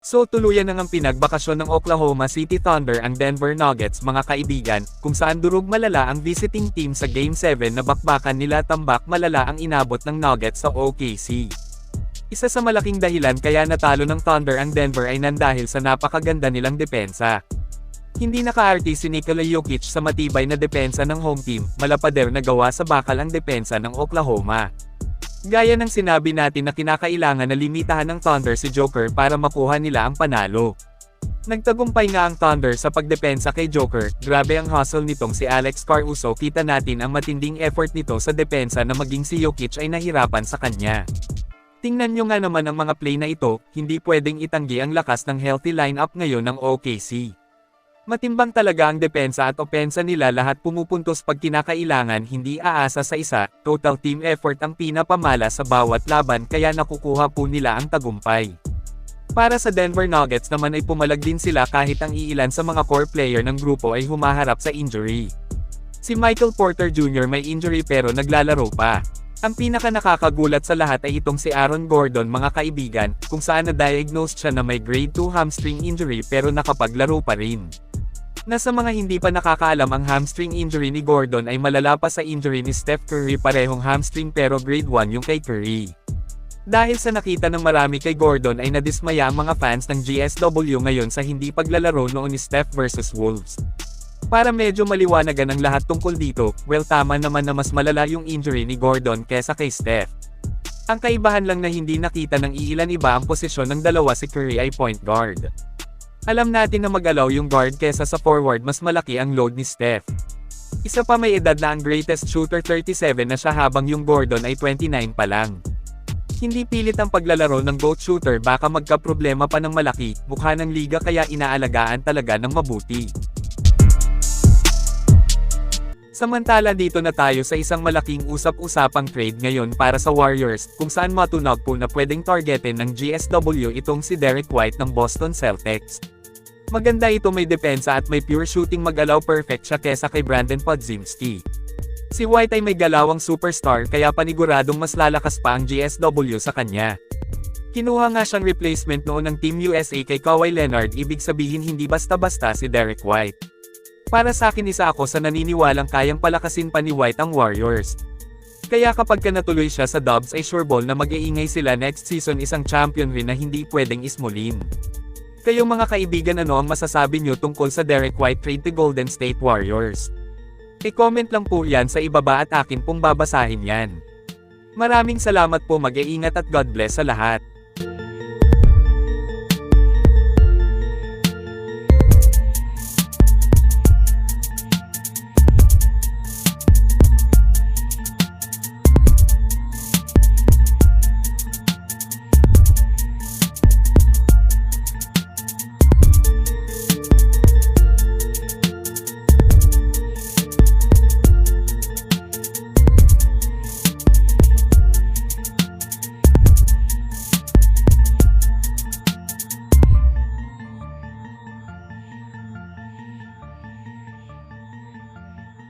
So tuluyan na ngang pinagbakasyon ng Oklahoma City Thunder ang Denver Nuggets mga kaibigan, kung saan durog malala ang visiting team sa Game 7 na bakbakan nila tambak malala ang inabot ng Nuggets sa OKC. Isa sa malaking dahilan kaya natalo ng Thunder ang Denver ay nandahil sa napakaganda nilang depensa. Hindi nakaarte si Nikola Jokic sa matibay na depensa ng home team, malapader na gawa sa bakal ang depensa ng Oklahoma. Gaya ng sinabi natin na kinakailangan na limitahan ng Thunder si Joker para makuha nila ang panalo. Nagtagumpay nga ang Thunder sa pagdepensa kay Joker, grabe ang hustle nitong si Alex Caruso, kita natin ang matinding effort nito sa depensa na maging si Jokic ay nahirapan sa kanya. Tingnan nyo nga naman ang mga play na ito, hindi pwedeng itanggi ang lakas ng healthy lineup ngayon ng OKC. Matimbang talaga ang depensa at opensa nila, lahat pumupuntos pag kinakailangan, hindi aasa sa isa, total team effort ang pinapamala sa bawat laban kaya nakukuha po nila ang tagumpay. Para sa Denver Nuggets naman ay pumalag din sila kahit ang iilan sa mga core player ng grupo ay humaharap sa injury. Si Michael Porter Jr. may injury pero naglalaro pa. Ang pinaka nakakagulat sa lahat ay itong si Aaron Gordon mga kaibigan, kung saan na-diagnose siya na may grade 2 hamstring injury pero nakapaglaro pa rin. Nasa mga hindi pa nakakaalam, ang hamstring injury ni Gordon ay malala pa sa injury ni Steph Curry, parehong hamstring pero grade 1 yung kay Curry. Dahil sa nakita ng marami kay Gordon ay nadismaya ang mga fans ng GSW ngayon sa hindi paglalaro noon ni Steph versus Wolves. Para medyo maliwanagan ang lahat tungkol dito, well tama naman na mas malala yung injury ni Gordon kesa kay Steph. Ang kaibahan lang na hindi nakita ng iilan iba ang posisyon ng dalawa, si Curry ay point guard. Alam natin na mag-alaw yung guard kesa sa forward, mas malaki ang load ni Steph. Isa pa, may edad na ang greatest shooter, 37 na siya habang yung Gordon ay 29 pa lang. Hindi pilit ang paglalaro ng GOAT shooter, baka magka-problema pa ng malaki, mukha ng liga kaya inaalagaan talaga ng mabuti. Samantala dito na tayo sa isang malaking usap-usapang trade ngayon para sa Warriors, kung saan matunog po na pwedeng targetin ng GSW itong si Derek White ng Boston Celtics. Maganda ito, may depensa at may pure shooting, mag-alaw perfect siya kesa kay Brandon Podziemski. Si White ay may galawang superstar kaya paniguradong mas lalakas pa ang GSW sa kanya. Kinuha nga siyang replacement noon ng Team USA kay Kawhi Leonard, ibig sabihin hindi basta-basta si Derek White. Para sa akin, isa ako sa naniniwalang kayang palakasin pa ni White ang Warriors. Kaya kapag ka natuloy siya sa Dubs ay sureball na mag-iingay sila next season, isang champion rin na hindi pwedeng ismulin. Kayong mga kaibigan, ano ang masasabi nyo tungkol sa Derek White trade to Golden State Warriors? I-comment lang po yan sa ibaba at akin pong babasahin yan. Maraming salamat po, mag-iingat at God bless sa lahat.